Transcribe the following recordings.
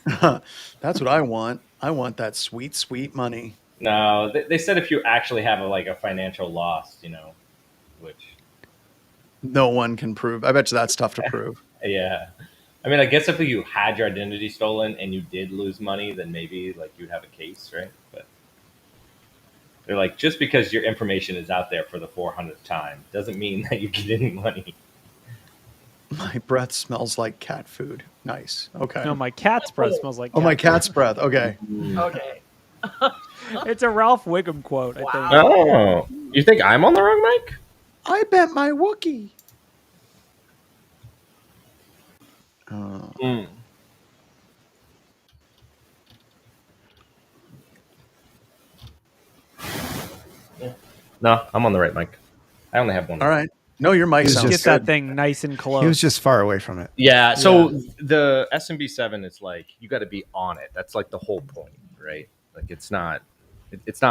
That's what I want. I want that sweet, sweet money. No, they said if you actually have a financial loss, which No one can prove. I bet you that's tough to prove. yeah. I mean, I guess if you had your identity stolen and you did lose money, then maybe like you'd have a case, right? But they're like, just because your information is out there for the 400th time doesn't mean that you get any money. My breath smells like cat food. Nice. Okay. No, my cat's breath smells like Oh, my cat cat's breath. Okay. Okay. food. It's a Ralph Wiggum quote, I think. Oh, you think I'm on the wrong mic? I bet my Wookie. Mm. No, I'm on the right mic. I only have one. All right. No, your mic He's sounds Get just that good. thing nice and close. He was just far away from it. Yeah. So the SMB7 is like you got to be on it. That's like the whole point, right? Like it's not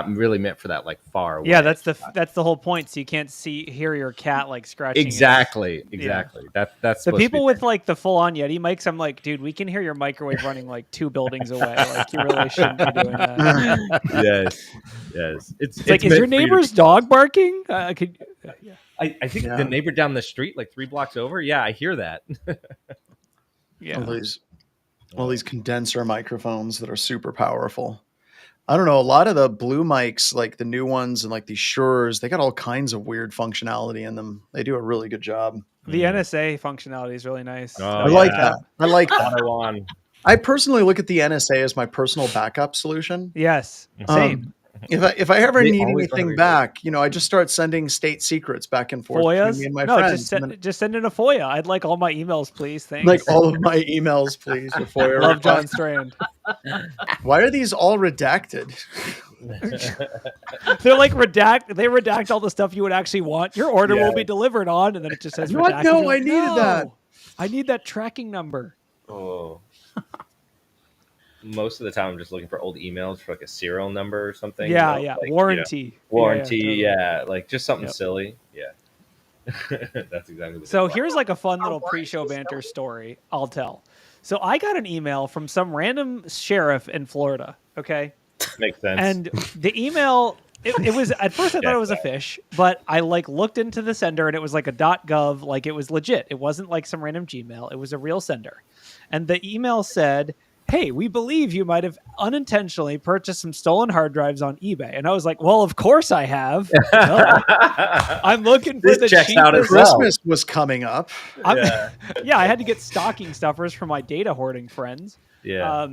really meant for that like far away. Yeah, that's the whole point. So you can't hear your cat like scratching. Exactly. Yeah. That's The supposed people to be with like the full on Yeti mics. I'm like, dude, we can hear your microwave running like 2 buildings away. Like you really shouldn't be doing that. yes. It's like, is your neighbor's dog barking? I think the neighbor down the street, like 3 blocks over. Yeah, I hear that. Yeah. All these condenser microphones that are super powerful. I don't know. A lot of the blue mics, like the new ones and like these Sures, they got all kinds of weird functionality in them. They do a really good job. The NSA functionality is really nice. Oh, I like that. I like that. Taiwan. I personally look at the NSA as my personal backup solution. Yes. Same. If I ever They need always anything wanna back, I just start sending state secrets back and forth between FOIAs? me and my No, friends. just send in a FOIA. I'd like all my emails, please. Thanks. Like all of my emails, please. Or FOIA Love John requests. Strand. Why are these all redacted? They're like they redact all the stuff you would actually want. Your order will be delivered on, and then it just says What? redacted. No, You're I like, needed that. I need that tracking number. Oh. Most of the time, I'm just looking for old emails for like a serial number or something. Yeah, like, warranty. Warranty, Yeah, totally. like just something Yep. silly. Yeah. That's exactly what So they here's like a fun little warranty pre-show still? banter story I'll tell. So I got an email from some random sheriff in Florida, okay? makes sense. And the email, it was, at first I thought it was a fish, but I like looked into the sender and it was like a .gov, like it was legit. It wasn't like some random Gmail. It was a real sender. And the email said, hey, we believe you might have unintentionally purchased some stolen hard drives on eBay. And I was like, well, of course I have. I'm looking for This the checks out as cheapest. well. Christmas was coming up. Yeah, I had to get stocking stuffers for my data hoarding friends. yeah.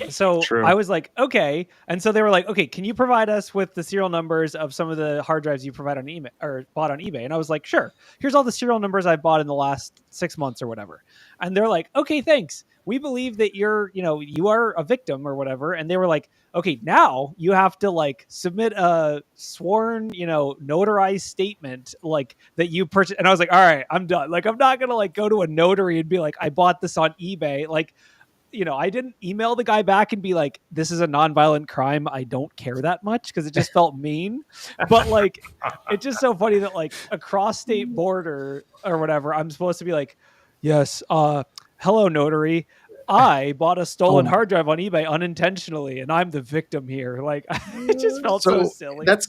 So True. I was like, okay. And so they were like, okay, can you provide us with the serial numbers of some of the hard drives you provide on eBay or bought on eBay? And I was like, sure. Here's all the serial numbers I bought in the last 6 months or whatever. And they're like, okay, thanks. We believe that you are a victim or whatever. And they were like, okay, now you have to like submit a sworn, notarized statement like that you purchased. And I was like, all right, I'm done. Like, I'm not going to like go to a notary and be like, I bought this on eBay. Like, I didn't email the guy back and be like, this is a nonviolent crime. I don't care that much because it just felt mean. But like, it's just so funny that like across state border or whatever, I'm supposed to be like, yes, hello, notary. I bought a stolen hard drive on eBay unintentionally, and I'm the victim here. Like, it just felt so silly. That's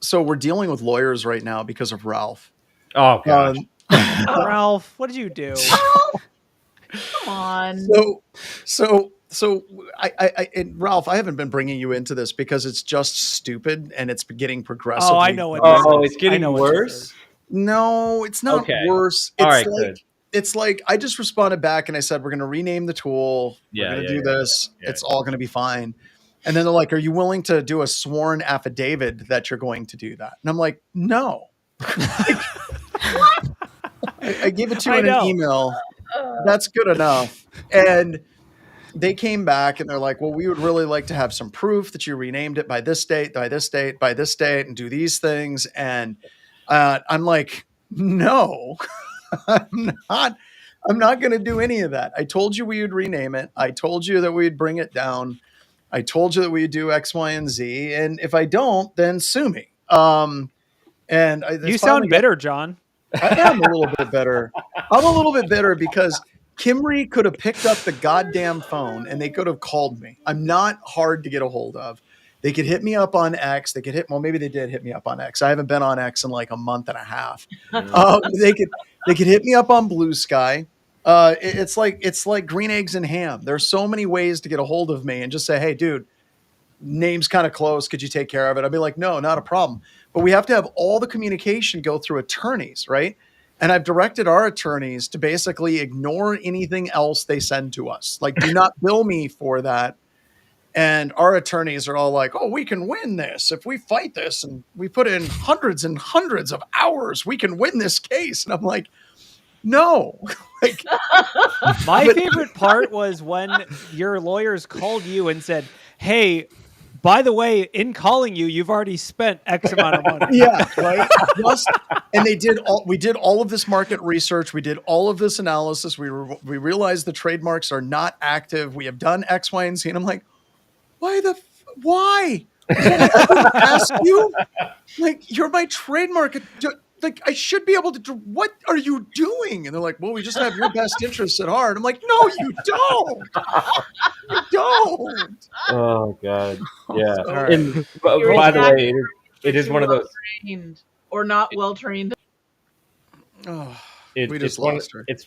so we're dealing with lawyers right now because of Ralph. Oh gosh. Ralph, what did you do? Come on. So I and Ralph, I haven't been bringing you into this because it's just stupid and it's getting progressively. Oh, I know what this is. It's getting I know what this worse. is. No, it's not Okay. worse. All It's right, like good. it's like I just responded back and I said we're going to rename the tool. We're going to do this. yeah. It's all going to be fine. And then they're like, "Are you willing to do a sworn affidavit that you're going to do that?" And I'm like, "No." I gave it to you in an email. That's good enough. And they came back and they're like, well, we would really like to have some proof that you renamed it by this date, by this date, by this date, and do these things. And I'm like, no, I'm not going to do any of that. I told you we would rename it. I told you that we'd bring it down. I told you that we'd do X, Y, and Z. And if I don't, then sue me. You sound bitter, John. I am a little bit bitter. I'm a little bit bitter because Kimry could have picked up the goddamn phone and they could have called me. I'm not hard to get a hold of. They could hit me up on X. They could maybe they did hit me up on X. I haven't been on X in like a month and a half. They could hit me up on Blue Sky. It's like green eggs and ham. There's so many ways to get a hold of me and just say, hey, dude, name's kind of close. Could you take care of it? I'd be like, no, not a problem. But we have to have all the communication go through attorneys, right? And I've directed our attorneys to basically ignore anything else they send to us. Like, do not bill me for that. And our attorneys are all like, oh, we can win this. If we fight this and we put in hundreds and hundreds of hours, we can win this case. And I'm like, no. Like, my favorite part was when your lawyers called you and said, hey, by the way, in calling you, you've already spent X amount of money. Yeah, right. And we did all of this market research. We did all of this analysis. We realized the trademarks are not active. We have done X, Y, and Z. And I'm like, why? Ask you? Like, you're my trademark. Like, I should be able to do, what are you doing? And they're like, well, we just have your best interests at heart. I'm like, no, you don't. You don't. Oh, God. Yeah. Right. And by the way, it is one of those. Or not well trained. Oh, it's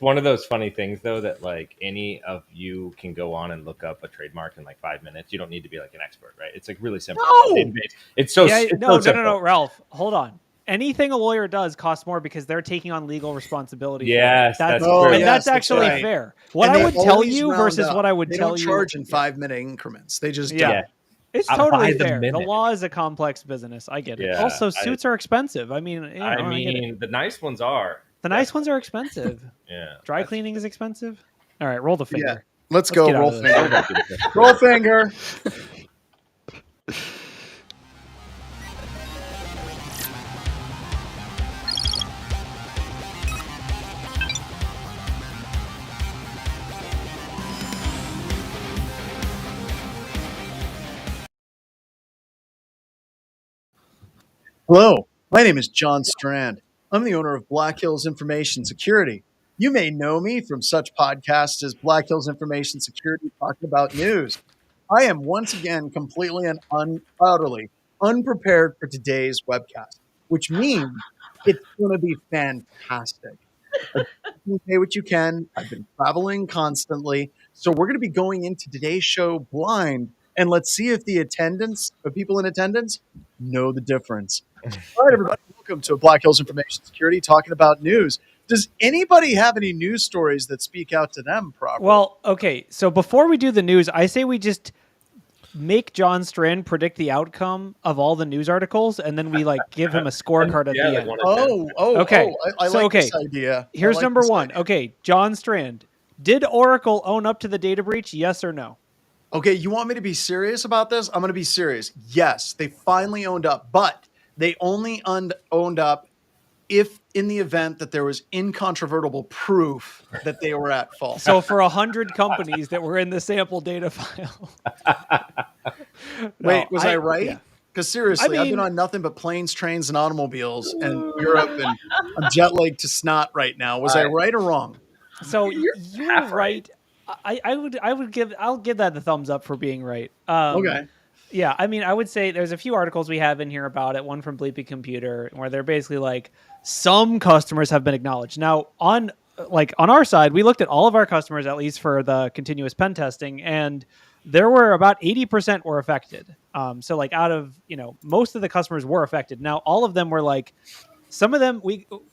one of those funny things, though, that like any of you can go on and look up a trademark in like 5 minutes. You don't need to be like an expert, right? It's like really simple. No. It's so no, Ralph, hold on. Anything a lawyer does costs more because they're taking on legal responsibility. Yes, that's actually right. fair. What I would tell you versus what I would tell you. They don't charge in 5-minute increments. They just It's totally fair. The law is a complex business. I get it. Also, suits are expensive. I mean, the nice ones are. The nice ones are expensive. Yeah. Dry cleaning is expensive. All right, roll the finger. Yeah. Let's go. Roll finger. Roll finger. Hello, my name is John Strand. I'm the owner of Black Hills Information Security. You may know me from such podcasts as Black Hills Information Security Talking About News. I am once again completely and utterly unprepared for today's webcast, which means it's going to be fantastic. You can say what you can. I've been traveling constantly, so we're going to be going into today's show blind, and let's see if the people in attendance know the difference. All right, everybody, welcome to Black Hills Information Security Talking About News. Does anybody have any news stories that speak out to them properly? Well, okay, so before we do the news, I say we just make John Strand predict the outcome of all the news articles, and then we like give him a scorecard at the end. Okay. I like this idea. Here's number one. Okay, John Strand. Did Oracle own up to the data breach? Yes or no? Okay, you want me to be serious about this? I'm going to be serious. Yes, they finally owned up, but they only owned up if in the event that there was incontrovertible proof that they were at fault. So for 100 companies that were in the sample data file. Wait, was I right? Because seriously, I've been on nothing but planes, trains, and automobiles in Europe, and I'm jet lagged to snot right now. Was I right or wrong? So you're right. I'll give that the thumbs up for being right. Okay. Yeah, I mean, I would say there's a few articles we have in here about it. One from Bleepy Computer, where they're basically like, some customers have been acknowledged. Now, on our side, we looked at all of our customers, at least for the continuous pen testing, and there were about 80% were affected. So like out of, most of the customers were affected. Now, all of them were like, some of them,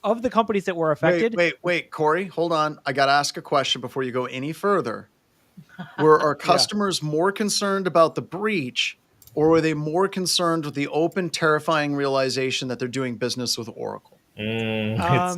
of the companies that were affected. Wait, Corey, hold on. I got to ask a question before you go any further. Were our customers more concerned about the breach, or were they more concerned with the open, terrifying realization that they're doing business with Oracle? That's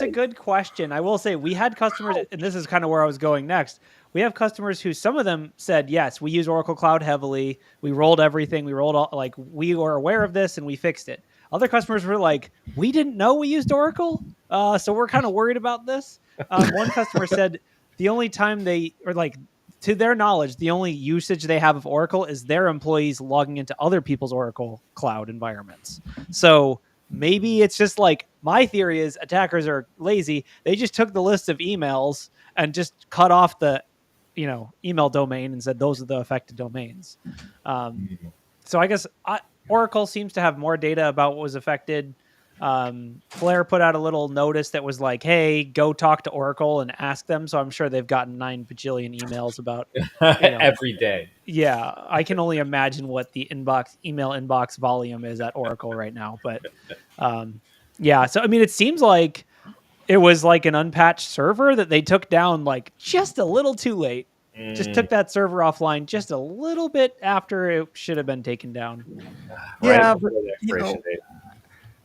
a good question. I will say we had customers, and this is kind of where I was going next. We have customers who, some of them said, yes, we use Oracle Cloud heavily. We rolled everything. We rolled all, we were aware of this and we fixed it. Other customers were like, we didn't know we used Oracle. So we're kind of worried about this. One customer said the only time to their knowledge, the only usage they have of Oracle is their employees logging into other people's Oracle Cloud environments. So maybe it's just like, my theory is attackers are lazy. They just took the list of emails and just cut off the, email domain and said those are the affected domains. So I guess Oracle seems to have more data about what was affected. Flare put out a little notice that was like, hey, go talk to Oracle and ask them. So I'm sure they've gotten 9 bajillion emails about every day. Yeah, I can only imagine what the email inbox volume is at Oracle right now. But yeah, so I mean, it seems like it was like an unpatched server that they took down like just a little too late. Just took that server offline just a little bit after it should have been taken down. Yeah, but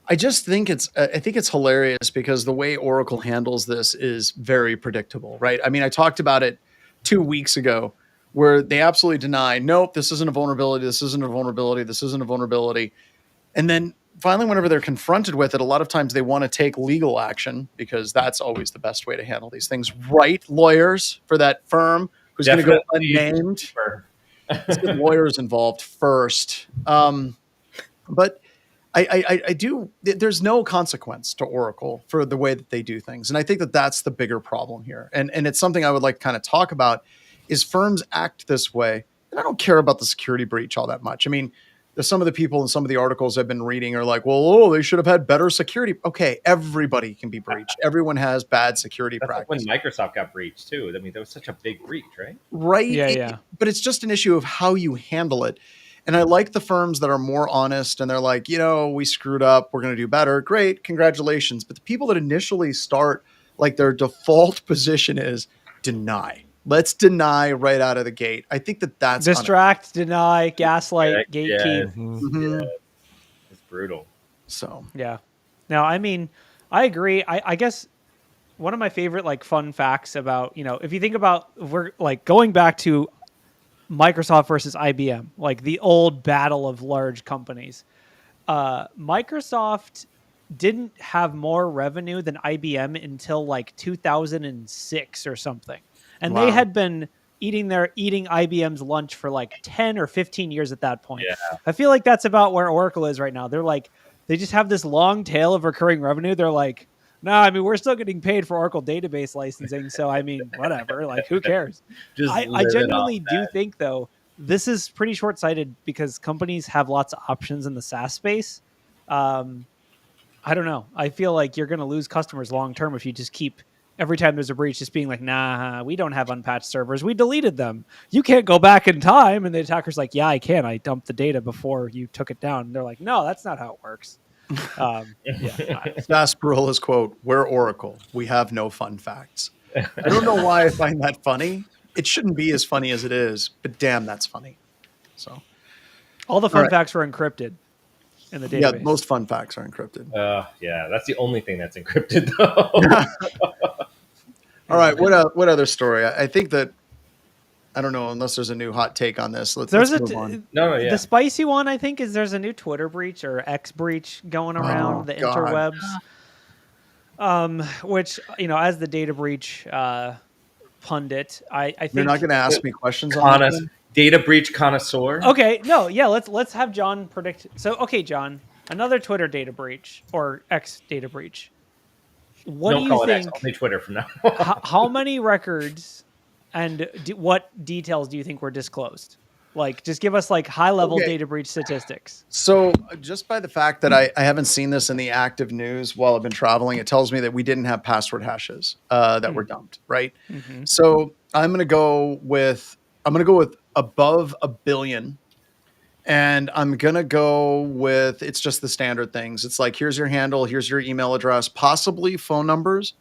I just think I think it's hilarious because the way Oracle handles this is very predictable, right? I mean, I talked about it 2 weeks ago where they absolutely deny, nope, this isn't a vulnerability, this isn't a vulnerability, this isn't a vulnerability. And then finally, whenever they're confronted with it, a lot of times they want to take legal action because that's always the best way to handle these things. Right, lawyers for that firm who's going to go unnamed. Let's get lawyers involved first. But I do. There's no consequence to Oracle for the way that they do things, and I think that that's the bigger problem here. And it's something I would like to kind of talk about. Is firms act this way, and I don't care about the security breach all that much. I mean, some of the people in some of the articles I've been reading are like, well, they should have had better security. Okay, everybody can be breached. Everyone has bad security practices. Like when Microsoft got breached too. I mean, that was such a big breach, right? Right. Yeah. But it's just an issue of how you handle it. And I like the firms that are more honest and they're like, we screwed up. We're going to do better. Great. Congratulations. But the people that initially start, like their default position is deny. Let's deny right out of the gate. I think that's distract, deny, gaslight, gatekeep. Yeah. It's brutal. So, yeah. Now, I mean, I agree. I guess one of my favorite like fun facts about, if you think about, we're like going back to Microsoft versus IBM, like the old battle of large companies. Microsoft didn't have more revenue than IBM until like 2006 or something. And They had been eating IBM's lunch for like 10 or 15 years at that point. Yeah. I feel like that's about where Oracle is right now. They're like, they just have this long tail of recurring revenue. They're like, no, I mean, we're still getting paid for Oracle database licensing. So, I mean, whatever, like who cares? I genuinely do think though, this is pretty short-sighted because companies have lots of options in the SaaS space. I don't know. I feel like you're going to lose customers long-term if you just keep every time there's a breach, just being like, nah, we don't have unpatched servers. We deleted them. You can't go back in time. And the attacker's like, yeah, I can. I dumped the data before you took it down. And they're like, no, that's not how it works. Sasparilla's quote, we're Oracle. We have no fun facts. I don't know why I find that funny. It shouldn't be as funny as it is, but damn, that's funny. So all the fun facts were encrypted in the database. Yeah, most fun facts are encrypted. Yeah, that's the only thing that's encrypted, though. All right, what other story? I think that I don't know unless there's a new hot take on this. Let's move on. Yeah. The spicy one, I think, is there's a new Twitter breach or X breach going around the interwebs. Which as the data breach pundit, I think you're not going to ask me questions on this. Data breach connoisseur. Okay, no, yeah, let's have John predict. So, okay, John, another Twitter data breach or X data breach. What do you think? Only Twitter from now. How many records and what details do you think were disclosed? Like, just give us like high level data breach statistics. So, just by the fact that I haven't seen this in the active news while I've been traveling, it tells me that we didn't have password hashes that were dumped, right? Mm-hmm. So, I'm going to go with above 1 billion. And I'm going to go with, it's just the standard things. It's like, here's your handle, here's your email address, possibly phone numbers.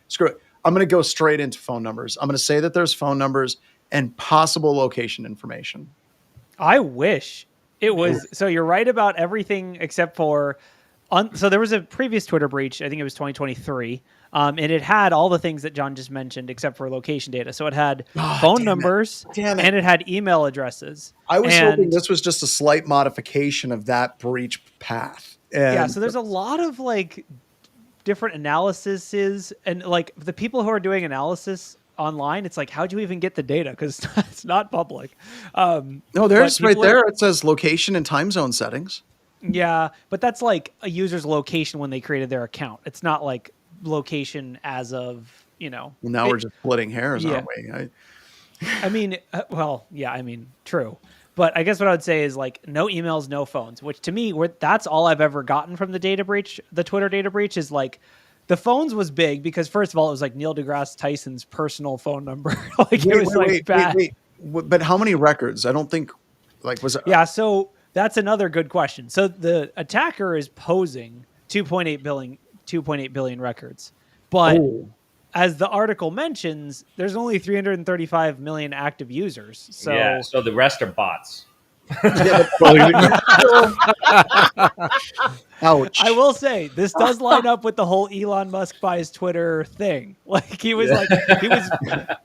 Screw it. I'm going to go straight into phone numbers. I'm going to say that there's phone numbers and possible location information. I wish it was. So you're right about everything except for, so there was a previous Twitter breach. I think it was 2023. And it had all the things that John just mentioned, except for location data. So it had phone numbers and it had email addresses. I was hoping this was just a slight modification of that breach path. So there's a lot of like different analyses and like the people who are doing analysis online. It's like, how'd you even get the data? Because it's not public. No, there's right there. It says location and time zone settings. Yeah, but that's like a user's location when they created their account. It's not like location as of, Well, now we're just splitting hairs, yeah. aren't we? I mean, well, yeah, I mean, true. But I guess what I would say is like no emails, no phones, which to me, that's all I've ever gotten from the data breach. The Twitter data breach is like the phones was big because first of all, it was like Neil deGrasse Tyson's personal phone number. Like it was bad. Wait. But how many records? I don't think was it? Yeah, so that's another good question. So the attacker is posing 2.8 billion records, but as the article mentions, there's only 335 million active users. So yeah, so the rest are bots. Ouch. I will say this does line up with the whole Elon Musk buys Twitter thing. Like he was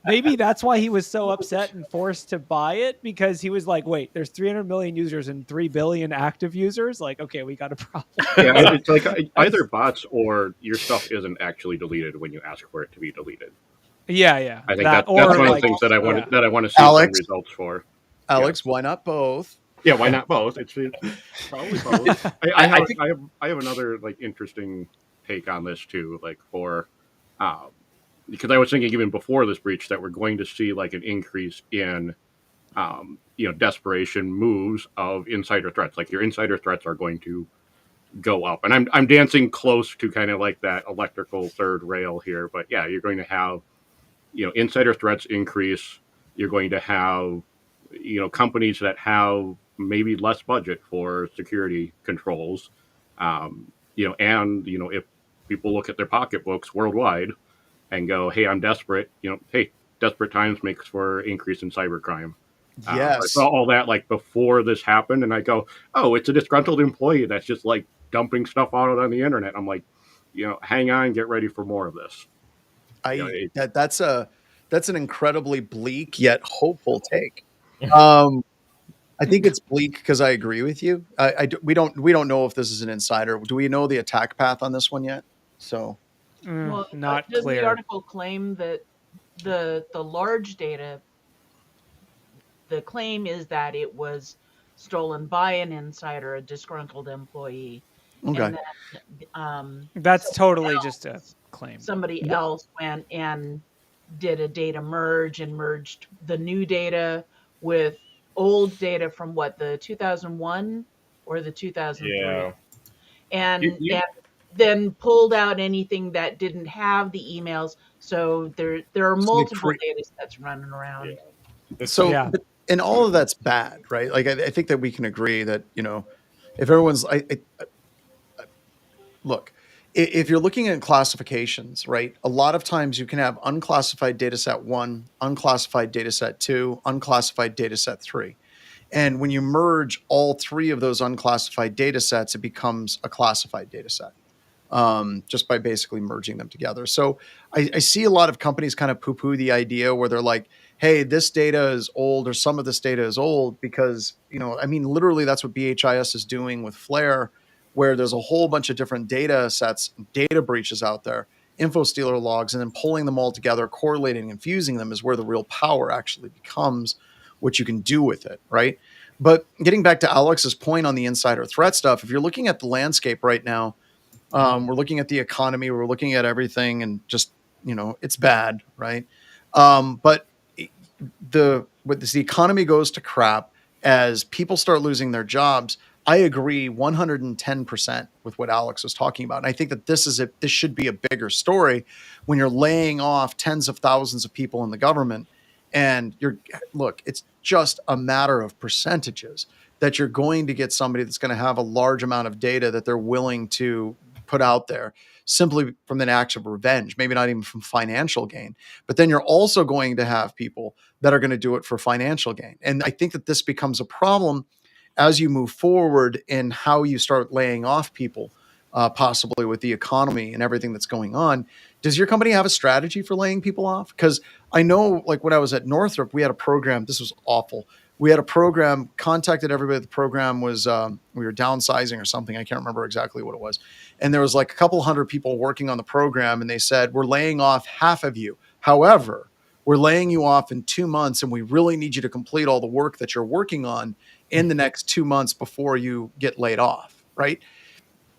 maybe that's why he was so upset and forced to buy it, because he was like, wait, there's 300 million users and 3 billion active users. Like, okay, we got a problem. Yeah, it's like either bots or your stuff isn't actually deleted when you ask for it to be deleted. Yeah. I think that's one of the things that I want to see some results for. Alex, why not both? Yeah, why not both? It's probably both. I have another like interesting take on this too, like for because I was thinking even before this breach that we're going to see like an increase in desperation moves of insider threats. Like your insider threats are going to go up, and I'm dancing close to kind of like that electrical third rail here. But yeah, you're going to have insider threats increase. You're going to have companies that have maybe less budget for security controls, and if people look at their pocketbooks worldwide and go, hey, I'm desperate, hey, desperate times makes for increase in cybercrime. Yes. I saw all that like before this happened, and I go, oh, it's a disgruntled employee that's just like dumping stuff out on the internet. I'm like, hang on, get ready for more of this. That's an incredibly bleak yet hopeful take. I think it's bleak because I agree with you. We don't know if this is an insider. Do we know the attack path on this one yet? So, not does clear. The article claim that the large data? The claim is that it was stolen by an insider, a disgruntled employee. Okay, and then, that's totally just a claim. Somebody else went and did a data merge and merged the new data with old data from the 2001 or the 2003, and then pulled out anything that didn't have the emails. So there are multiple data sets running around. Yeah. So, and all of that's bad, right? Like I think that we can agree that if everyone's look. If you're looking at classifications, right, a lot of times you can have unclassified data set 1, unclassified data set 2, unclassified data set 3. And when you merge all 3 of those unclassified data sets, it becomes a classified data set just by basically merging them together. So I see a lot of companies kind of poo-poo the idea where they're like, hey, this data is old or some of this data is old because, literally that's what BHIS is doing with Flare, where there's a whole bunch of different data sets, data breaches out there, info stealer logs, and then pulling them all together, correlating and fusing them is where the real power actually becomes what you can do with it, right? But getting back to Alex's point on the insider threat stuff, if you're looking at the landscape right now, we're looking at the economy, we're looking at everything, and just, it's bad, right? But the economy goes to crap, as people start losing their jobs, I agree 110% with what Alex was talking about. And I think that this should be a bigger story when you're laying off tens of thousands of people in the government. And it's just a matter of percentages that you're going to get somebody that's going to have a large amount of data that they're willing to put out there simply from an act of revenge, maybe not even from financial gain. But then you're also going to have people that are going to do it for financial gain. And I think that this becomes a problem as you move forward in how you start laying off people, possibly with the economy and everything that's going on. Does your company have a strategy for laying people off? Because I know, like when I was at Northrop, we had a program. This was awful. We had a program, contacted everybody. The program was, we were downsizing or something. I can't remember exactly what it was. And there was like a couple hundred people working on the program. And they said, we're laying off half of you. However, we're laying you off in 2 months, and we really need you to complete all the work that you're working on in the next 2 months before you get laid off. right?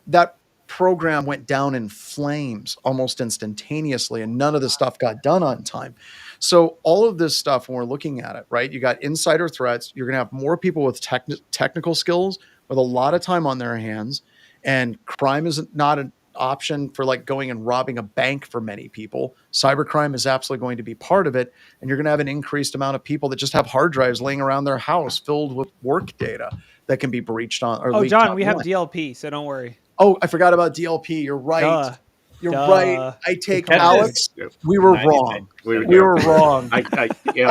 That program went down in flames almost instantaneously, and none of the stuff got done on time. So all of this stuff, when we're looking at it, right, you got insider threats. You're going to have more people with technical skills with a lot of time on their hands, and crime is not an option for like going and robbing a bank for many people. Cybercrime is absolutely going to be part of it, and you're going to have an increased amount of people that just have hard drives laying around their house filled with work data that can be breached on or leaked John, we have online. DLP, so don't worry. Oh, I forgot about DLP. You're right. Duh. You're right. I take Alex. We were wrong. We were wrong. I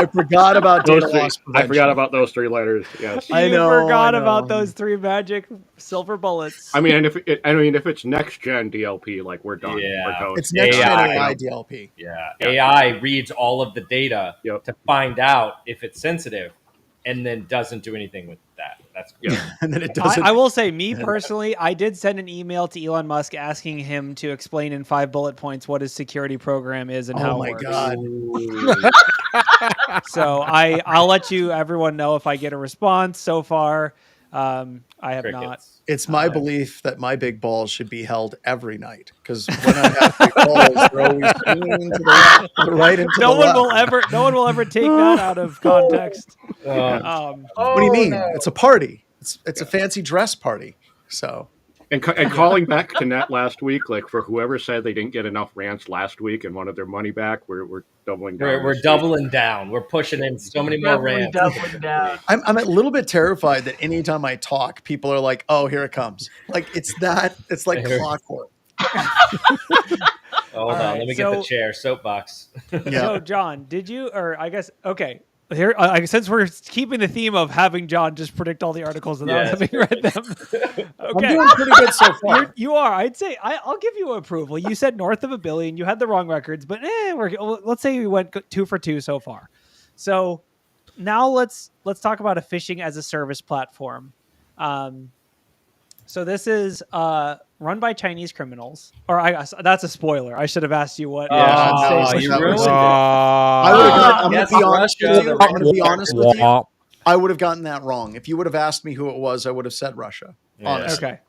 forgot about data loss prevention. I forgot about those 3 letters. Yes, I forgot about those 3 magic silver bullets. I mean, if it's next gen DLP, like we're done. Yeah, it's next gen AI DLP. Yeah, AI reads all of the data to find out if it's sensitive, and then doesn't do anything with that. That's good. And then it doesn't. I will say, me personally, I did send an email to Elon Musk asking him to explain in 5 bullet points what his security program is and how it works. God. So I'll let everyone know if I get a response. So far, I have not. It's my belief that my big balls should be held every night, because when I have big balls, they're always swinging to the right and to the left. No one will ever take that out of context. What do you mean? No. It's a party. It's a fancy dress party. So. And calling back to Net last week, like for whoever said they didn't get enough rants last week and wanted their money back, we're doubling down. We're doubling down. We're pushing in so many more rants. Doubling down. I'm a little bit terrified that anytime I talk, people are like, "Oh, here it comes!" Like it's like clockwork. Hold on, let me get the chair soapbox. So, John, did you, or I guess, okay. Here, since we're keeping the theme of having John just predict all the articles without having read them, okay. I'm doing pretty good so far. You are. I'd say I'll give you approval. You said north of 1 billion. You had the wrong records, but let's say we went 2 for 2 so far. So now let's talk about a phishing as a service platform. So this is run by Chinese criminals. Or that's a spoiler. I should have asked you what. You ruined it. I'm going to be honest with you. I would have gotten that wrong. If you would have asked me who it was, I would have said Russia. Honestly. Okay.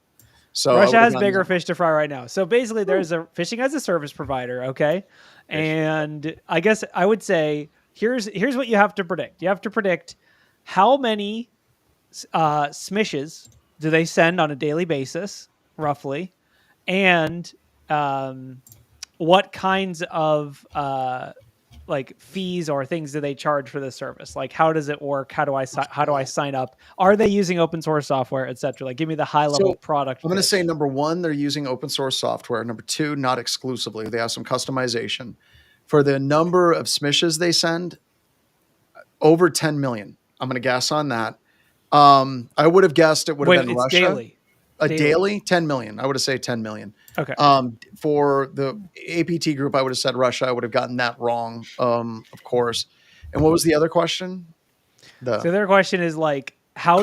So Russia has bigger fish to fry right now. So basically, there's a phishing as a service provider. Okay, and I guess I would say here's what you have to predict. You have to predict how many smishes do they send on a daily basis, roughly, and what kinds of like fees or things do they charge for this service? Like, how does it work? How do I sign up? Are they using open source software, etc.? Like, give me the high level product. I'm going to say number 1, they're using open source software. Number 2, not exclusively. They have some customization. For the number of smishes they send, over 10 million. I'm going to guess on that. I would have guessed it would have been Russia. Daily. Daily 10 million. I would have said 10 million. Okay. For the APT group, I would have said Russia. I would have gotten that wrong, of course. And what was the other question? So their question is like, how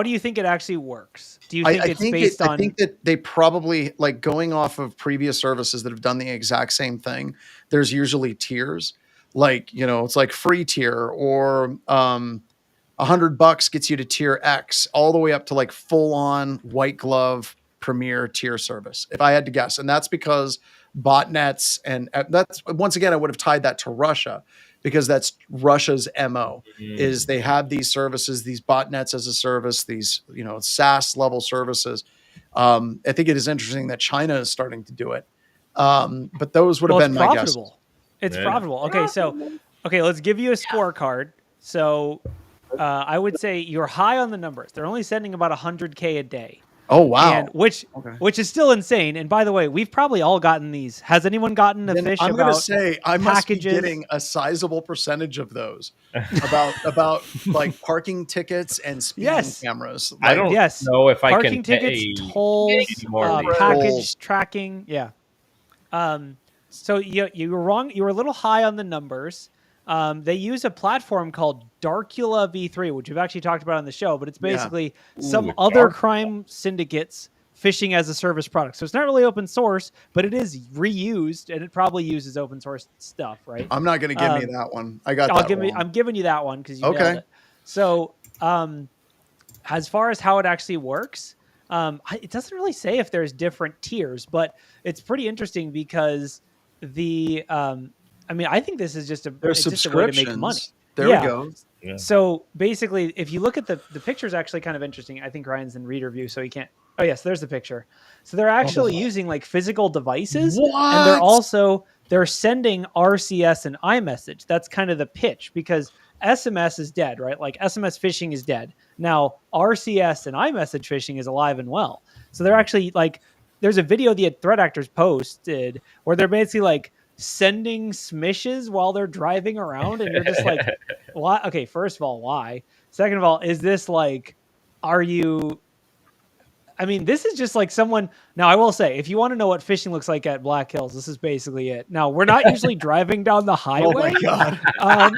do you think it actually works? Do you think I think that they probably, like, going off of previous services that have done the exact same thing, there's usually tiers. Like, it's like free tier or $100 gets you to tier X, all the way up to like full on white glove premier tier service, if I had to guess. And that's because botnets, and that's, once again, I would have tied that to Russia, because that's Russia's MO is they have these services, these botnets as a service, these, SaaS level services. I think it is interesting that China is starting to do it. But those would have been my guess. It's profitable. Okay. Let's give you a scorecard. So, I would say you're high on the numbers. They're only sending about 100K a day. Oh, wow. And which is still insane. And by the way, we've probably all gotten these. Has anyone gotten a fish I'm going to say I must be getting a sizable percentage of those about like parking tickets and speeding cameras. Like, I don't know if I parking can tickets, tolls, package tracking. Yeah. So you were wrong. You were a little high on the numbers. They use a platform called Darkula V3, which we've actually talked about on the show, but it's basically some other crime syndicates phishing as a service product. So it's not really open source, but it is reused, and it probably uses open source stuff, right? I'm not going to give me that one. I'm giving you that one because you nailed it. So as far as how it actually works, It doesn't really say if there's different tiers, but it's pretty interesting because I think this is just There's just a way to make money. subscriptions. There we go. Yeah. So basically, if you look at the picture's actually kind of interesting. I think Ryan's in reader view, so he can't. Oh yes, there's the picture. So they're actually using like physical devices, and they're sending RCS and iMessage. That's kind of the pitch, because SMS is dead, right? Like SMS phishing is dead. Now RCS and iMessage phishing is alive and well. So they're actually like, there's a video the threat actors posted where they're basically like sending smishes while they're driving around, and you're just like, why? Okay, first of all, why? Second of all, is this like, are you? I mean, this is just like someone. Now, I will say, if you want to know what phishing looks like at Black Hills, this is basically it. Now, we're not usually driving down the highway. Oh my god!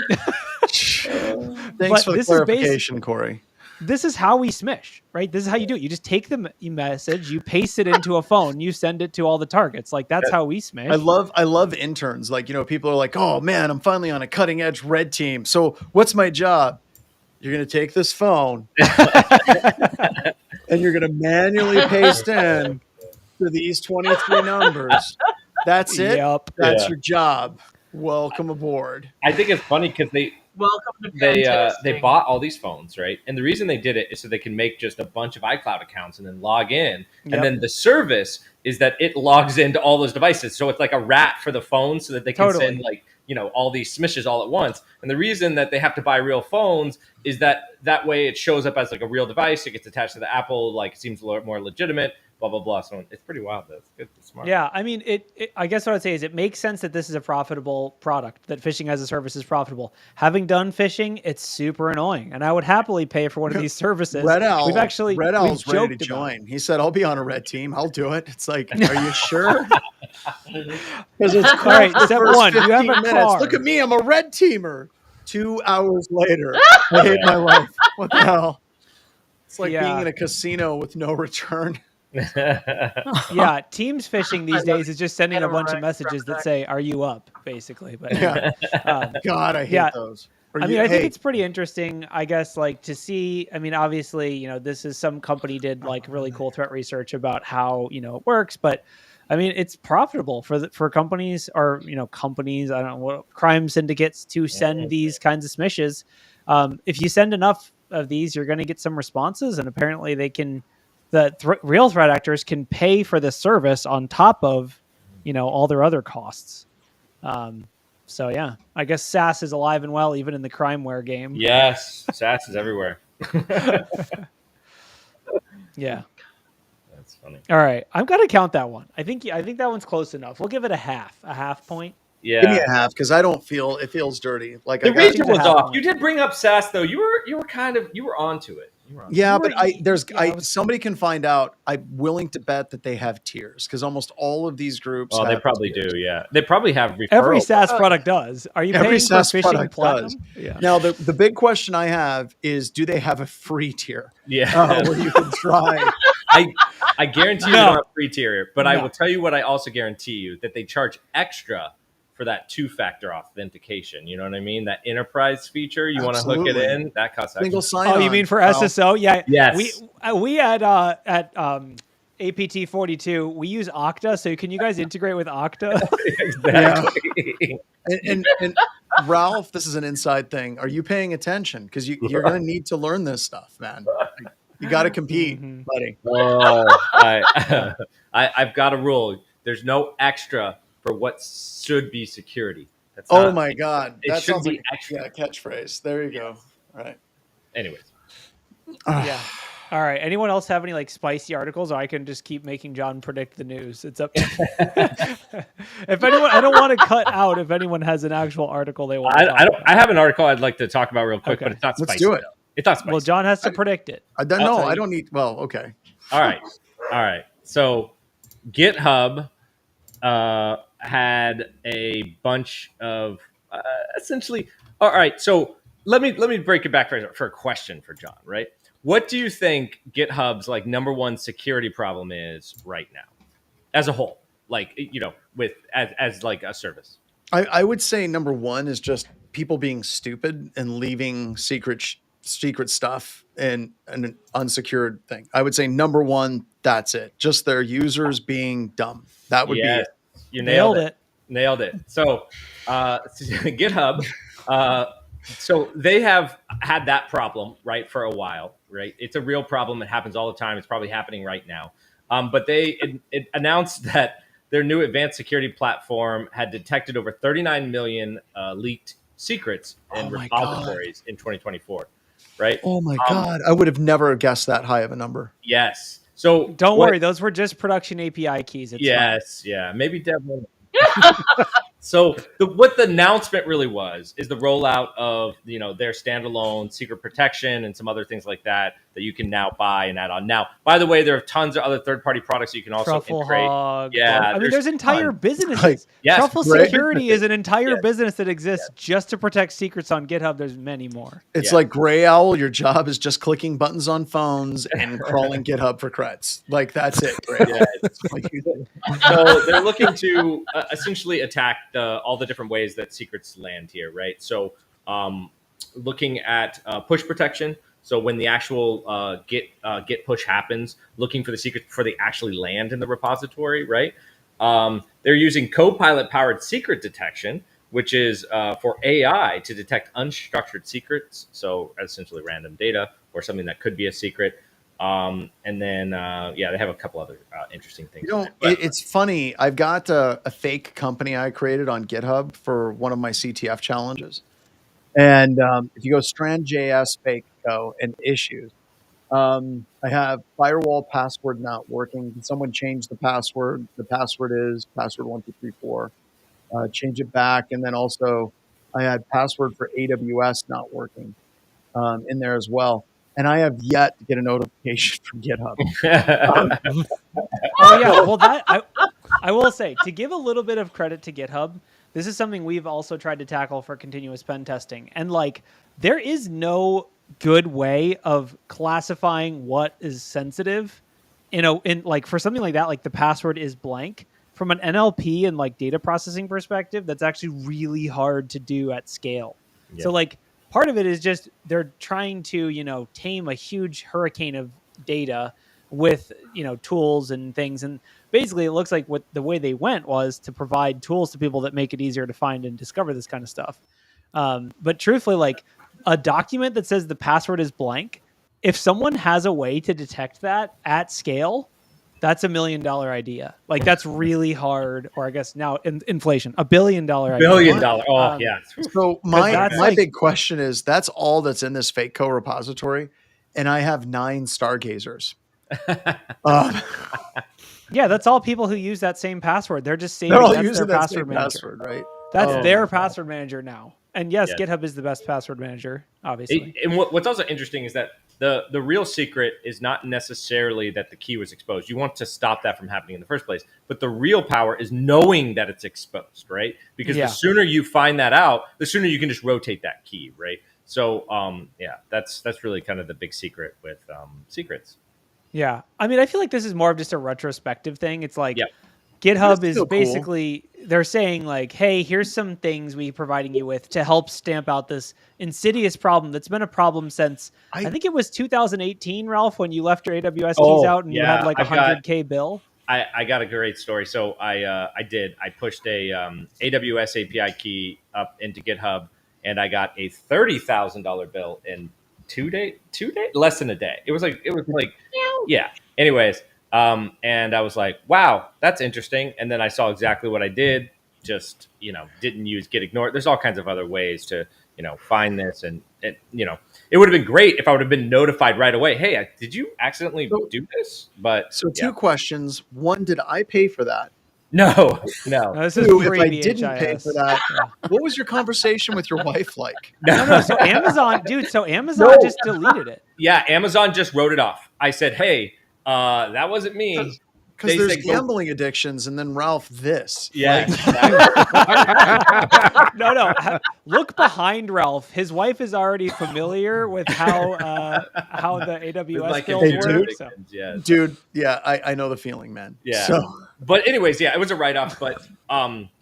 Thanks for the clarification, Corey. This is how we smish, right? This is how you do it. You just take the message, you paste it into a phone, you send it to all the targets. Like, that's how we smish. I love interns. Like, people are like, oh man, I'm finally on a cutting edge red team. So what's my job? You're going to take this phone and you're going to manually paste in to these 23 numbers. That's it. Yep. That's your job. Welcome aboard. I think it's funny because they bought all these phones, right? And the reason they did it is so they can make just a bunch of iCloud accounts and then log in. Yep. And then the service is that it logs into all those devices. So it's like a rat for the phone, so that they can send like, all these smishes all at once. And the reason that they have to buy real phones is that way it shows up as like a real device. It gets attached to the Apple, like it seems a lot more legitimate. Blah blah blah. So it's pretty wild. Though. It's good. It's smart. Yeah, I mean, I guess what I'd say is it makes sense that this is a profitable product. That phishing as a service is profitable. Having done phishing, it's super annoying, and I would happily pay for one of these services. Red Owl's ready to join. He said, "I'll be on a red team. I'll do it." It's like, are you sure? Because it's all right. Step one: you have a car. Look at me. I'm a red teamer. 2 hours later, I hate my life. What the hell? It's like being in a casino with no return. Yeah, Teams phishing these days is just sending a bunch of messages that say, "Are you up?" basically. But God, I hate those. I think it's pretty interesting, I guess, like to see. I mean, obviously, this is some company did like really cool threat research about how it works, but I mean, it's profitable for companies or companies. I don't know what crime syndicates to send these kinds of smishes. If you send enough of these, you're going to get some responses, and apparently they can. The real threat actors can pay for this service on top of, all their other costs. So yeah, I guess SaaS is alive and well, even in the crimeware game. Yes, SaaS is everywhere. Yeah, that's funny. All right, I'm gonna count that one. I think that one's close enough. We'll give it a half point. Yeah, give me a half because I don't feel it feels dirty. Like the region was off. You did bring up SaaS though. You were onto it. Yeah, but somebody can find out. I'm willing to bet that they have tiers because almost all of these groups. Oh, they probably do. Yeah, they probably have referral. Every SaaS product does. Are you paying for phishing platinum? Yeah. Now the big question I have is, do they have a free tier? Yeah, where you can try. I guarantee you they don't have a free tier, but I will tell you what I also guarantee you that they charge extra for that two-factor authentication. You know what I mean? That enterprise feature, you want to hook it in, that costs single sign-on. Oh, you mean for SSO? Yeah. Yes. We at APT42, we use Okta, so can you guys integrate with Okta? Exactly. Yeah. And Ralph, this is an inside thing. Are you paying attention? Because you're going to need to learn this stuff, man. You got to compete, buddy. Oh, I've got a rule. There's no extra for what should be security. That's my God. That sounds like a catchphrase. There you go. All right. Anyways. Yeah. All right. Anyone else have any like spicy articles, or I can just keep making John predict the news? It's up to if anyone, I don't want to cut out if anyone has an actual article they want. I have an article I'd like to talk about real quick, but it's not spicy. Let's do it. It's not spicy. Well, John has to predict it. I don't need. Well, okay. All right. So GitHub had a bunch of essentially. All right, so let me break it back for a question for John. Right, what do you think GitHub's like number one security problem is right now, as a whole? Like with as like a service. I would say number one is just people being stupid and leaving secret secret stuff in an unsecured thing. I would say number one, that's it. Just their users being dumb. That would be it. You nailed it. Nailed it. So GitHub, so they have had that problem, right, for a while, right? It's a real problem. It happens all the time. It's probably happening right now. But they announced that their new advanced security platform had detected over 39 million leaked secrets in repositories in 2024, right? Oh my God. I would have never guessed that high of a number. Yes. So don't worry, those were just production API keys. It's fine. Yeah. Maybe Dev. So what the announcement really was is the rollout of their standalone secret protection and some other things like that you can now buy and add on. Now, by the way, there are tons of other third-party products that you can also Truffle integrate. Hog. Yeah, I mean, there's entire businesses. Like, yes, Truffle Security is an entire business that exists just to protect secrets on GitHub. There's many more. It's like Gray Owl. Your job is just clicking buttons on phones and crawling GitHub for creds. Like, that's it. So they're looking to essentially attack all the different ways that secrets land here, right? So looking at push protection. So when the actual git push happens, looking for the secrets before they actually land in the repository, right? They're using Copilot powered secret detection, which is for AI to detect unstructured secrets. So essentially random data or something that could be a secret. And then, they have a couple other interesting things. It's funny. I've got a fake company I created on GitHub for one of my CTF challenges. And if you go strand.js fake co and issues, I have firewall password not working. Can someone change the password? The password is password 1234. Change it back. And then also I had password for AWS not working in there as well. And I have yet to get a notification from GitHub. Oh yeah, well I will say, to give a little bit of credit to GitHub, this is something we've also tried to tackle for continuous pen testing. And there is no good way of classifying what is sensitive. For something like that, like the password is blank. From an NLP and data processing perspective, that's actually really hard to do at scale. Yeah. So part of it is just they're trying to, tame a huge hurricane of data with, tools and things. And basically it looks like the way they went was to provide tools to people that make it easier to find and discover this kind of stuff. But truthfully, a document that says the password is blank, if someone has a way to detect that at scale, that's $1 million idea. That's really hard, or I guess now inflation, $1 billion idea. $1 billion. Oh yeah. So my big question is, that's all that's in this fake co repository, and I have 9 stargazers. Yeah, that's all people who use that same password. They're just saving their password manager, password, right? That's their password manager now. And yes, GitHub is the best password manager, obviously. And what's also interesting is that the real secret is not necessarily that the key was exposed. You want to stop that from happening in the first place. But the real power is knowing that it's exposed, right? Because the sooner you find that out, the sooner you can just rotate that key, right? So, that's really kind of the big secret with secrets. Yeah. I mean, I feel like this is more of just a retrospective thing. It's GitHub is basically, they're saying hey, here's some things we're providing you with to help stamp out this insidious problem that's been a problem since, I think it was 2018, Ralph, when you left your AWS keys out and you had $100K bill. I got a great story. So I pushed a AWS API key up into GitHub, and I got a $30,000 bill in 2 days, less than a day. It was yeah. Anyways, and I was like, wow, that's interesting. And then I saw exactly what I did. Just, didn't use Git ignore. There's all kinds of other ways to, find this. And it would have been great if I would have been notified right away. Hey, did you accidentally do this? But so 2 questions. One, did I pay for that? No. This is if I didn't pay for that, what was your conversation with your wife like? No. So Amazon just deleted it. Yeah, Amazon just wrote it off. I said, hey, that wasn't me. Because there's gambling addictions, and then Ralph, this. Yeah. No. Look behind Ralph. His wife is already familiar with how the AWS build works. So. Yeah. Dude, I know the feeling, man. Yeah. So. But anyways, it was a write-off. But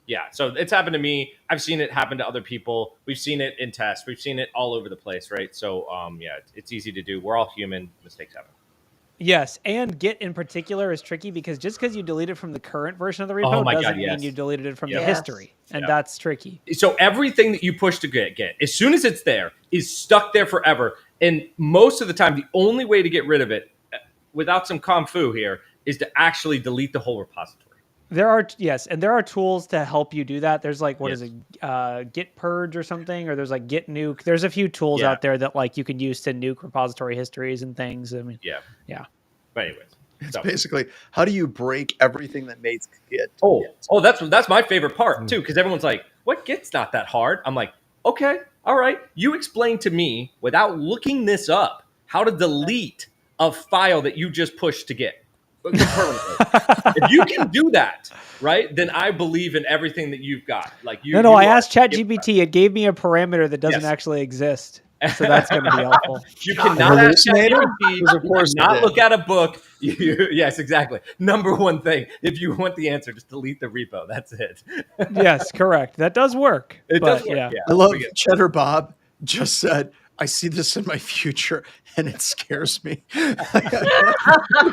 Yeah, so it's happened to me. I've seen it happen to other people. We've seen it in tests. We've seen it all over the place, right? So, yeah, it's easy to do. We're all human. Mistakes happen. Yes, and Git in particular is tricky because just because you delete it from the current version of the repo doesn't mean you deleted it from the history, and that's tricky. So everything that you push to Git, as soon as it's there, is stuck there forever. And most of the time, the only way to get rid of it, without some kung fu here, is to actually delete the whole repository. There are tools to help you do that. There's like is it, Git purge or something, or there's like Git nuke. There's a few tools out there that like you can use to nuke repository histories and things. I mean, yeah. But anyways, it's basically how do you break everything that makes Git? That's my favorite part too, because everyone's like, "What Git's not that hard?" I'm like, "Okay, all right. You explain to me without looking this up how to delete a file that you just pushed to Git." If you can do that, right, then I believe in everything that you've got. Like I asked ChatGPT. It gave me a parameter that doesn't actually exist, so that's going to be helpful. You cannot ask ChatGPT. Of course, not look at a book. Yes, exactly. Number one thing, if you want the answer, just delete the repo. That's it. Yes, correct. That does work. It does work. Yeah. I love Cheddar Bob just said, I see this in my future and it scares me.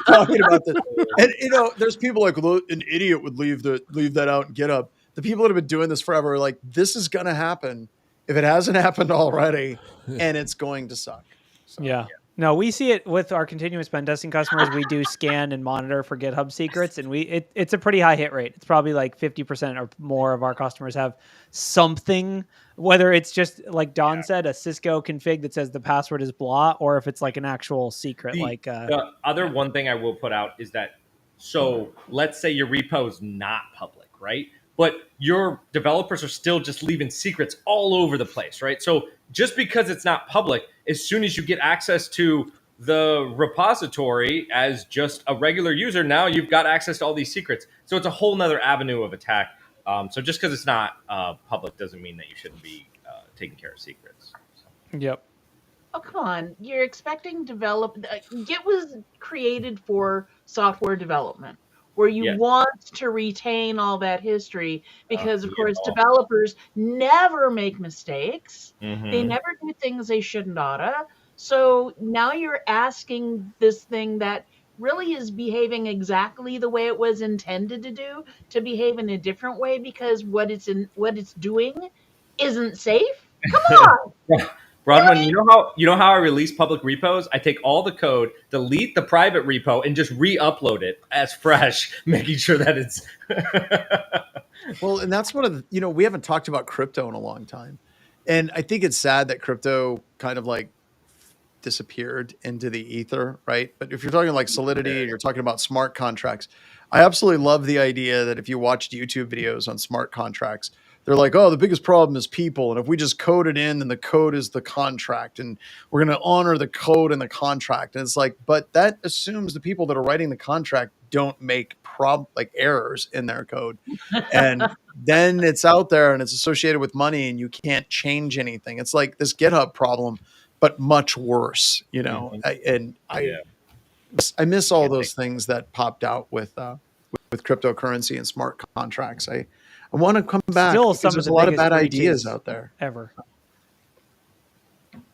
Talking about this. And there's people like, well, an idiot would leave that out in GitHub. The people that have been doing this forever are like, this is gonna happen if it hasn't happened already, and it's going to suck. So, yeah. No, we see it with our continuous pen testing customers. We do scan and monitor for GitHub secrets, and it's a pretty high hit rate. It's probably like 50% or more of our customers have something, whether it's just like Don said, a Cisco config that says the password is blah, or if it's like an actual secret. The other one thing I will put out is that, so let's say your repo is not public, right? But your developers are still just leaving secrets all over the place, right? So just because it's not public, as soon as you get access to the repository as just a regular user, now you've got access to all these secrets. So it's a whole nother avenue of attack. So just because it's not public doesn't mean that you shouldn't be taking care of secrets. So. Yep. Oh, come on. You're expecting Git was created for software development, where you want to retain all that history because, of course, developers never make mistakes. Mm-hmm. They never do things they shouldn't oughta. So now you're asking this thing that really is behaving exactly the way it was intended to do to behave in a different way because what it's doing isn't safe. Come on. Bronwyn, you know how I release public repos? I take all the code, delete the private repo, and just re-upload it as fresh, making sure that it's well, and that's one of the, we haven't talked about crypto in a long time. And I think it's sad that crypto kind of like disappeared into the ether, right? But if you're talking like Solidity and you're talking about smart contracts, I absolutely love the idea that if you watched YouTube videos on smart contracts, they're like, oh, the biggest problem is people. And if we just code it in, then the code is the contract. And we're going to honor the code and the contract. And it's like, but that assumes the people that are writing the contract don't make errors in their code. And then it's out there and it's associated with money and you can't change anything. It's like this GitHub problem, but much worse, I miss all those things that popped out with cryptocurrency and smart contracts. I want to come back. Still, there's a lot of bad ideas out there. Ever.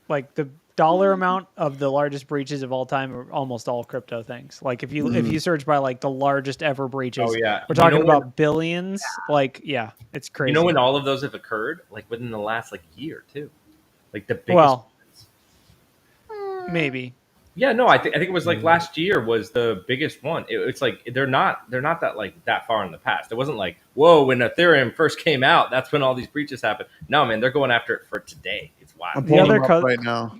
Like the dollar amount of the largest breaches of all time are almost all crypto things. Like if you search by like the largest ever breaches, we're talking about billions. It's crazy. You know when all of those have occurred? Like within the last year too. Like the biggest. Well, maybe. Yeah, no, I think it was like last year was the biggest one. It's like they're not that far in the past. It wasn't like, whoa, when Ethereum first came out, that's when all these breaches happened. No, man, they're going after it for today. It's wild. I'm pulling them up right now.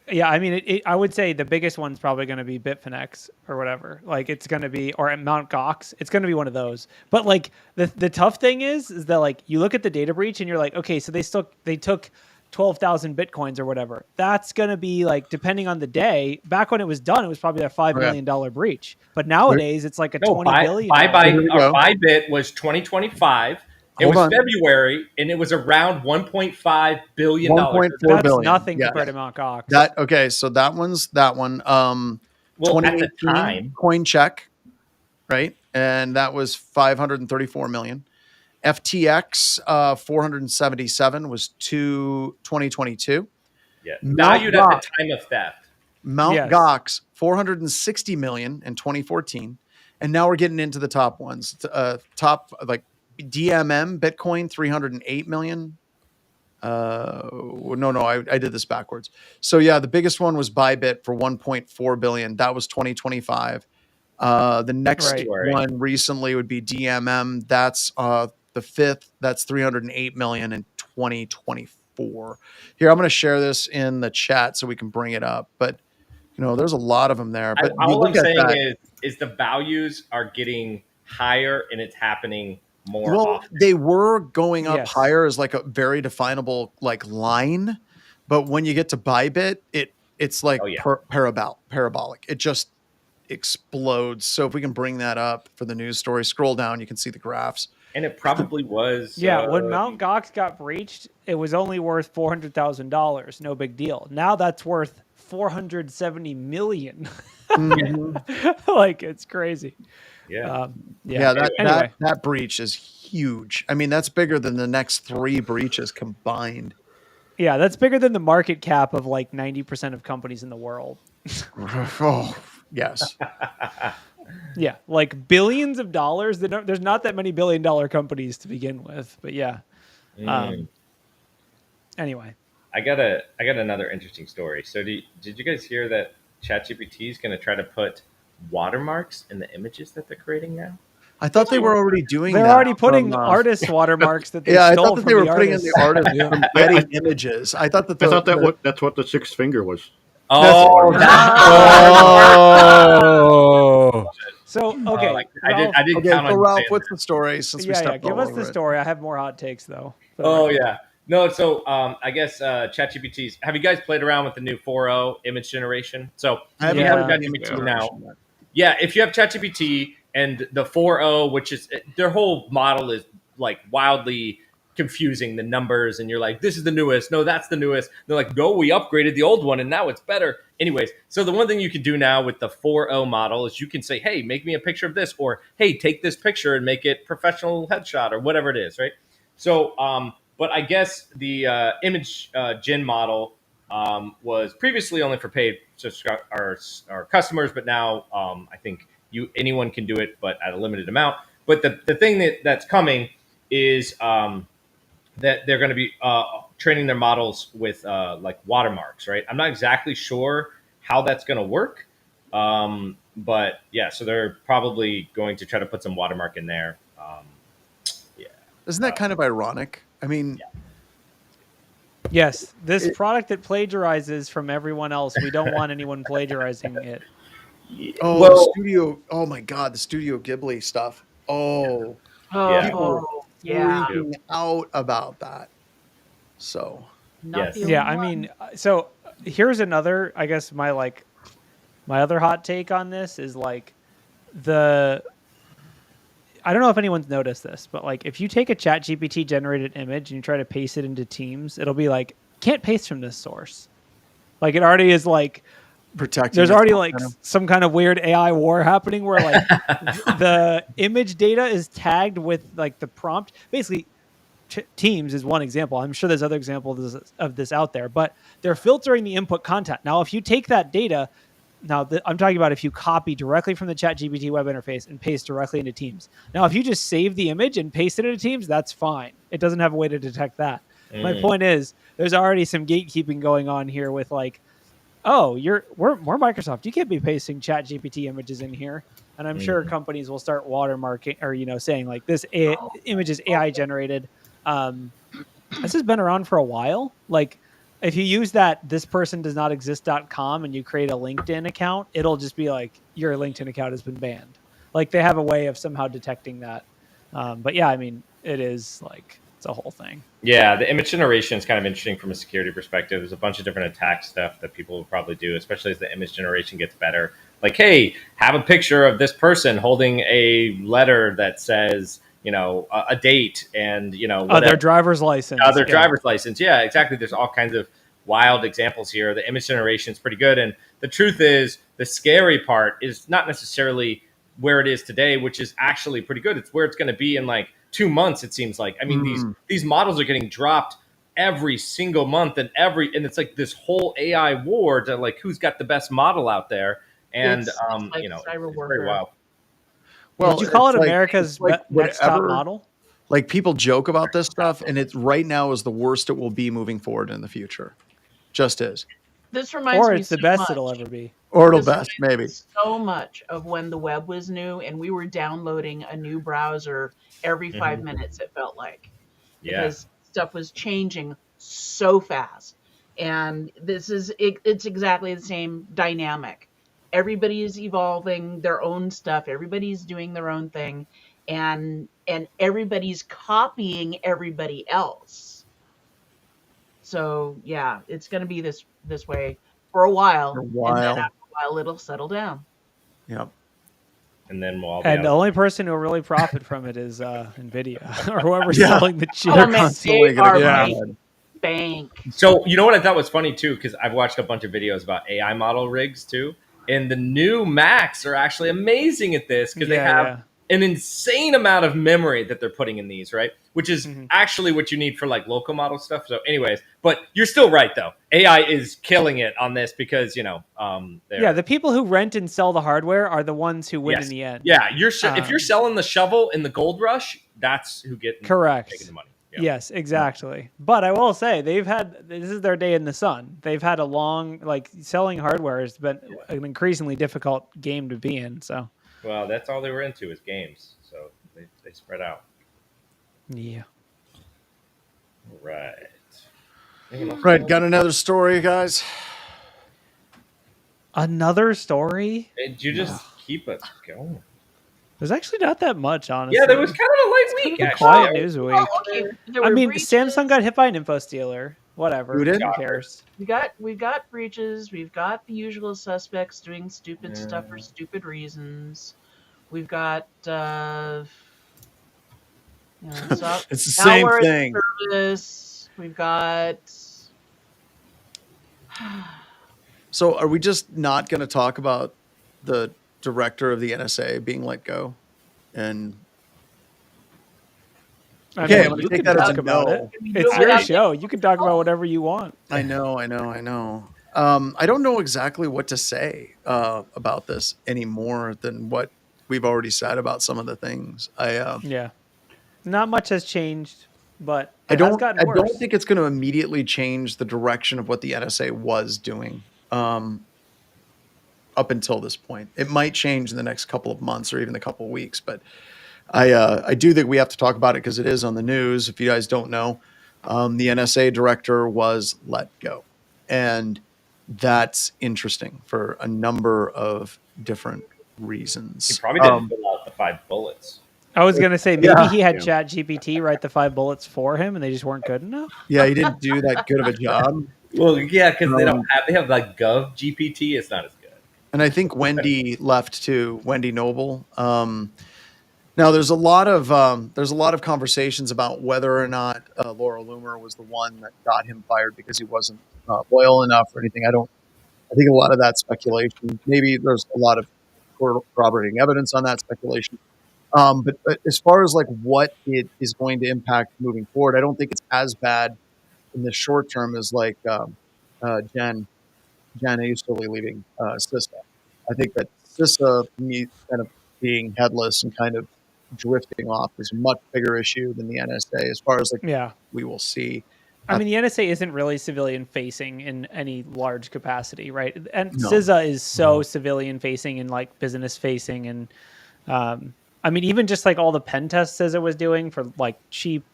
Yeah, I mean, I would say the biggest one's probably going to be Bitfinex or whatever. Like it's going to be, or at Mt. Gox, it's going to be one of those. But like the tough thing is that like you look at the data breach and you're like, okay, so they took 12,000 Bitcoins or whatever. That's going to be like, depending on the day, back when it was done, it was probably a $5 million breach. But nowadays it's like a $20 billion. Bybit was 2025. It was February and it was around $1.5 billion. $1.4 billion. Nothing compared to Mt. Gox. So that one. Well, at the time, coin check, right? And that was 534 million. FTX 477 was 2022. Yeah, Mount valued at the Gox, time of theft. Mount Gox 460 million in 2014, and now we're getting into the top ones. Top like DMM Bitcoin 308 million. No, I did this backwards. So yeah, the biggest one was Bybit for 1.4 billion. That was 2025. The next one recently would be DMM. That's the fifth. That's 308 million in 2024. Here, I'm going to share this in the chat so we can bring it up. But there's a lot of them there. But all I'm saying is the values are getting higher, and it's happening more often. They were going up higher as like a very definable like line, but when you get to Bybit, it's like parabolic. It just explodes. So if we can bring that up for the news story, scroll down, you can see the graphs. And it probably was. When Mt. Gox got breached, it was only worth $400,000. No big deal. Now that's worth $470 million. Like, it's crazy. That breach is huge. I mean, that's bigger than the next 3 breaches combined. Yeah, that's bigger than the market cap of like 90% of companies in the world. Oh, yes. Yeah, like billions of dollars. There's not that many billion-dollar companies to begin with, but yeah. Anyway, I got another interesting story. So did you guys hear that ChatGPT is going to try to put watermarks in the images that they're creating now? I thought they were already doing that. They're already putting artist watermarks that they I stole thought that they were putting in the artist from editing images. I thought that's what the 6th finger was. Oh, So okay, I did count on Ralph, what's the story? Since we stepped give us the story. I have more hot takes though. No, so I guess ChatGPT's. Have you guys played around with the new 4o Image Generation? So if you have ChatGPT now, if you have ChatGPT and the 4o, which is their whole model is like wildly confusing, the numbers, and you're like, this is the newest. No, that's the newest. They're like, no, we upgraded the old one and now it's better. Anyways, so the one thing you can do now with the 4o model is you can say, hey, make me a picture of this, or hey, take this picture and make it professional headshot, or whatever it is, right? So, but I guess the image gen model was previously only for paid our customers, but now I think anyone can do it, but at a limited amount. But the thing that's coming is that they're going to be training their models with like watermarks, right? I'm not exactly sure how that's going to work, but yeah, so they're probably going to try to put some watermark in there. Isn't that kind of ironic? I mean, yes, this product that plagiarizes from everyone else. We don't want anyone plagiarizing it. The studio. Oh my God, the Studio Ghibli stuff. People freaking out about that. So I mean, so here's another. I guess my other hot take on this is like I don't know if anyone's noticed this, but like if you take a ChatGPT generated image and you try to paste it into Teams, it'll be like, can't paste from this source. Like it already is like protecting. There's already like some kind of weird AI war happening where like the image data is tagged with like the prompt. Basically, Teams is one example. I'm sure there's other examples of this out there, but they're filtering the input content. Now, if you take that data, I'm talking about if you copy directly from the ChatGPT web interface and paste directly into Teams. Now, if you just save the image and paste it into Teams, that's fine. It doesn't have a way to detect that. My point is, there's already some gatekeeping going on here with like, oh, we're Microsoft. You can't be pasting ChatGPT images in here. And I'm sure companies will start watermarking or, saying like this image is AI generated. This has been around for a while. Like if you use that this person does not exist.com and you create a LinkedIn account, it'll just be like your LinkedIn account has been banned. Like they have a way of somehow detecting that. But yeah, I mean, it is like, it's a whole thing. Yeah, the image generation is kind of interesting from a security perspective. There's a bunch of different attack stuff that people will probably do, especially as the image generation gets better. Like, hey, have a picture of this person holding a letter that says, a date and, their driver's license. Driver's license. Yeah, exactly. There's all kinds of wild examples here. The image generation is pretty good. And the truth is, the scary part is not necessarily where it is today, which is actually pretty good. It's where it's going to be in like 2 months. It seems like, I mean, these models are getting dropped every single month, and it's like this whole AI war to like who's got the best model out there, and It's like it's cyber very warfare. wild. Well, would you call it it's America's like next top whatever. model? Like people joke about this stuff, and it's right now is the worst it will be moving forward in the future. Just is. This reminds Or me it's the so best much. it'll ever be. Or it'll This best, reminds maybe. me so much of when the web was new and we were downloading a new browser every 5 minutes, it felt like. Yeah. Because stuff was changing so fast. And it's exactly the same dynamic. Everybody is evolving their own stuff, everybody's doing their own thing, and everybody's copying everybody else. So yeah, it's going to be this way for a while, and then after a while it'll settle down. Yep. And then we'll all be And out. the only person who will really profit from it is Nvidia or whoever's selling the chips. Oh man, they are making bank. So you know what I thought was funny too, because I've watched a bunch of videos about AI model rigs too, and the new Macs are actually amazing at this because they have an insane amount of memory that they're putting in these, right? Which is actually what you need for like local model stuff. So anyways, but you're still right though. AI is killing it on this because, the people who rent and sell the hardware are the ones who win in the end. Yeah, if you're selling the shovel in the gold rush, that's who taking the money. Yeah. Yes, exactly. But I will say this is their day in the sun. They've had a long, selling hardware has been an increasingly difficult game to be in. So, well, that's all they were into is games. So they spread out. Yeah. Right. Right. Got another story, guys. Another story? Did you just keep us going? There's actually not that much, honestly. Yeah, there was kind of a light week, kind of actually. Quiet news week. Okay. I mean, Samsung got hit by an info stealer. Whatever. Who did? Who cares? We've got breaches. We've got the usual suspects doing stupid stuff for stupid reasons. We've got it's the same thing. Service. We've got. So, are we just not going to talk about the director of the NSA being let go? And okay, I'm going to take that as a no. It's your show. You can talk about whatever you want. I know. I don't know exactly what to say about this any more than what we've already said about some of the things. Not much has changed, but I don't think it's going to immediately change the direction of what the NSA was doing up until this point. It might change in the next couple of months or even a couple of weeks, but I do think we have to talk about it because it is on the news. If you guys don't know, the NSA director was let go, and that's interesting for a number of different reasons. He probably didn't fill out the 5 bullets. I was going to say, maybe he had ChatGPT write the 5 bullets for him and they just weren't good enough. Yeah, he didn't do that good of a job. Well, yeah, because they have like Gov GPT. It's not as good. And I think Wendy left too, Wendy Noble. Now there's a lot of conversations about whether or not Laura Loomer was the one that got him fired because he wasn't loyal enough or anything. I think a lot of that speculation. Maybe there's a lot of corroborating evidence on that speculation. But as far as like what it is going to impact moving forward, I don't think it's as bad in the short term as like Jen Easterly leaving CISA. I think that CISA kind of being headless and kind of drifting off is a much bigger issue than the NSA as far as we will see. I mean, the NSA isn't really civilian facing in any large capacity, right? And CISA is so civilian facing and like business facing. And I mean, even just like all the pen tests CISA was doing for like cheap,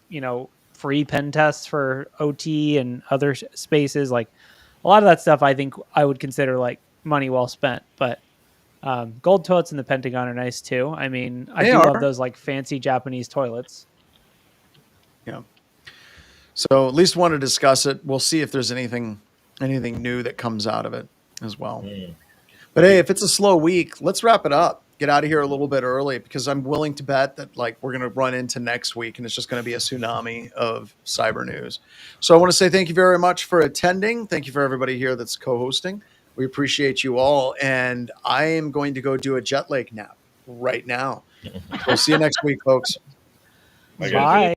free pen tests for OT and other spaces, like a lot of that stuff, I think I would consider like money well spent. But gold toilets in the Pentagon are nice too. I mean, I do love those like fancy Japanese toilets. Yeah. So at least want to discuss it. We'll see if there's anything new that comes out of it as well. But hey, if it's a slow week, let's wrap it up. Get out of here a little bit early because I'm willing to bet that like we're going to run into next week and it's just going to be a tsunami of cyber news. So I want to say thank you very much for attending. Thank you for everybody here that's co-hosting. We appreciate you all. And I am going to go do a jet lag nap right now. We'll see you next week, folks. Bye, guys. Bye.